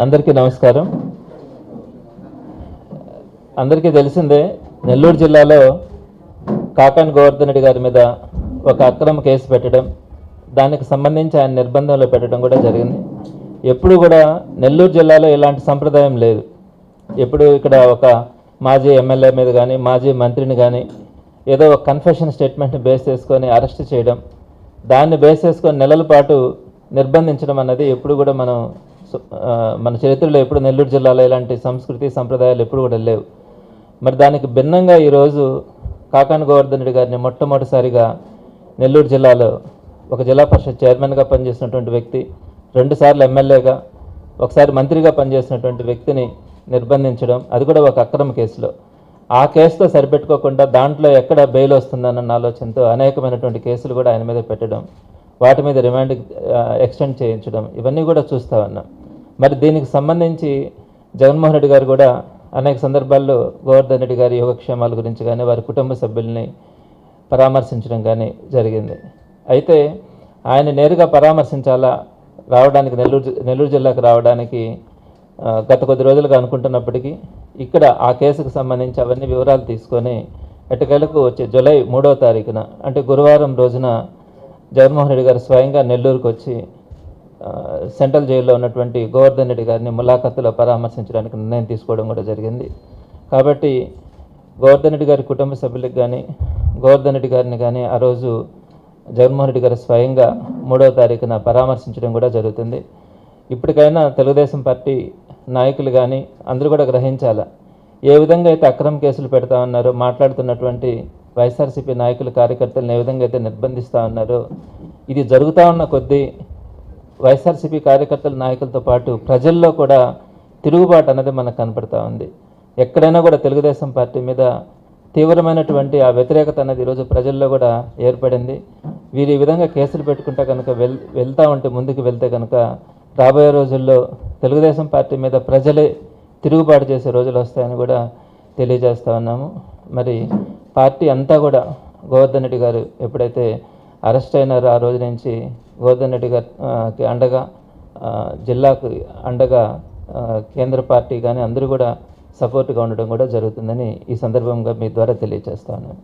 అందరికీ నమస్కారం. అందరికీ తెలిసిందే, నెల్లూరు జిల్లాలో కాకాని గోవర్ధన్ రెడ్డి గారి మీద ఒక అక్రమ కేసు పెట్టడం, దానికి సంబంధించి ఆయన నిర్బంధంలో పెట్టడం కూడా జరిగింది. ఎప్పుడు కూడా నెల్లూరు జిల్లాలో ఇలాంటి సంప్రదాయం లేదు. ఎప్పుడు ఇక్కడ ఒక మాజీ ఎమ్మెల్యే మీద కానీ మాజీ మంత్రిని కానీ ఏదో ఒక కన్ఫెషన్ స్టేట్మెంట్ని బేస్ చేసుకొని అరెస్ట్ చేయడం, దాన్ని బేస్ చేసుకొని నెలల పాటు నిర్బంధించడం అన్నది ఎప్పుడు కూడా మన చరిత్రలో ఎప్పుడు నెల్లూరు జిల్లాలో ఇలాంటి సంస్కృతి సంప్రదాయాలు ఎప్పుడు కూడా లేవు. మరి దానికి భిన్నంగా ఈరోజు కాకాని గోవర్ధన్ రెడ్డి గారిని మొట్టమొదటిసారిగా నెల్లూరు జిల్లాలో ఒక జిల్లా పరిషత్ చైర్మన్గా పనిచేసినటువంటి వ్యక్తి, 2 సార్లు ఎమ్మెల్యేగా, ఒకసారి మంత్రిగా పనిచేసినటువంటి వ్యక్తిని నిర్బంధించడం, అది కూడా ఒక అక్రమ కేసులో. ఆ కేసుతో సరిపెట్టుకోకుండా దాంట్లో ఎక్కడ బెయిల్ వస్తుందన్న ఆలోచనతో అనేకమైనటువంటి కేసులు కూడా ఆయన మీద పెట్టడం, వాటి మీద రిమాండ్ ఎక్స్టెండ్ చేయించడం, ఇవన్నీ కూడా చూస్తూ ఉన్నాం. మరి దీనికి సంబంధించి జగన్మోహన్ రెడ్డి గారు కూడా అనేక సందర్భాల్లో గోవర్ధన్ రెడ్డి గారి యోగక్షేమాల గురించి కానీ వారి కుటుంబ సభ్యుల్ని పరామర్శించడం కానీ జరిగింది. అయితే ఆయన నేరుగా పరామర్శించాలా, రావడానికి నెల్లూరు జిల్లాకు రావడానికి గత కొద్ది రోజులుగా అనుకుంటున్నప్పటికీ ఇక్కడ ఆ కేసుకు సంబంధించి అవన్నీ వివరాలు తీసుకొని ఎట్టకేలకు వచ్చే జూలై 3వ తారీఖున అంటే గురువారం రోజున జగన్మోహన్ రెడ్డి గారు స్వయంగా నెల్లూరుకు వచ్చి సెంట్రల్ జైల్లో ఉన్నటువంటి గోవర్ధన్ రెడ్డి గారిని ములాఖతులో పరామర్శించడానికి నిర్ణయం తీసుకోవడం కూడా జరిగింది. కాబట్టి గోవర్ధన్ రెడ్డి గారి కుటుంబ సభ్యులకు కానీ గోవర్ధన్ రెడ్డి గారిని కానీ ఆ రోజు జగన్మోహన్ రెడ్డి గారు స్వయంగా 3వ తారీఖున పరామర్శించడం కూడా జరుగుతుంది. ఇప్పటికైనా తెలుగుదేశం పార్టీ నాయకులు కానీ అందరూ కూడా గ్రహించాలా, ఏ విధంగా అయితే అక్రమ కేసులు పెడతా ఉన్నారో, మాట్లాడుతున్నటువంటి వైఎస్ఆర్సీపీ నాయకులు కార్యకర్తలను ఏ విధంగా అయితే నిర్బంధిస్తూ ఉన్నారో, ఇది జరుగుతూ ఉన్న కొద్దీ వైఎస్ఆర్సీపీ కార్యకర్తల నాయకులతో పాటు ప్రజల్లో కూడా తిరుగుబాటు అనేది మనకు కనపడతా ఉంది. ఎక్కడైనా కూడా తెలుగుదేశం పార్టీ మీద తీవ్రమైనటువంటి ఆ వ్యతిరేకత అనేది ఈరోజు ప్రజల్లో కూడా ఏర్పడింది. వీరు ఈ విధంగా కేసులు పెట్టుకుంటే కనుక వెళ్తూ ఉంటే ముందుకు వెళ్తే కనుక రాబోయే రోజుల్లో తెలుగుదేశం పార్టీ మీద ప్రజలే తిరుగుబాటు చేసే రోజులు వస్తాయని కూడా తెలియజేస్తూ ఉన్నాము. మరి పార్టీ అంతా కూడా గోవర్ధన్ రెడ్డి గారు ఎప్పుడైతే అరెస్ట్ అయినారో ఆ రోజు నుంచి గోవర్ధన్ రెడ్డి గారికి అండగా, జిల్లాకు అండగా కేంద్ర పార్టీ కానీ అందరూ కూడా సపోర్ట్గా ఉండడం కూడా జరుగుతుందని ఈ సందర్భంగా మీ ద్వారా తెలియజేస్తా ఉన్నాను.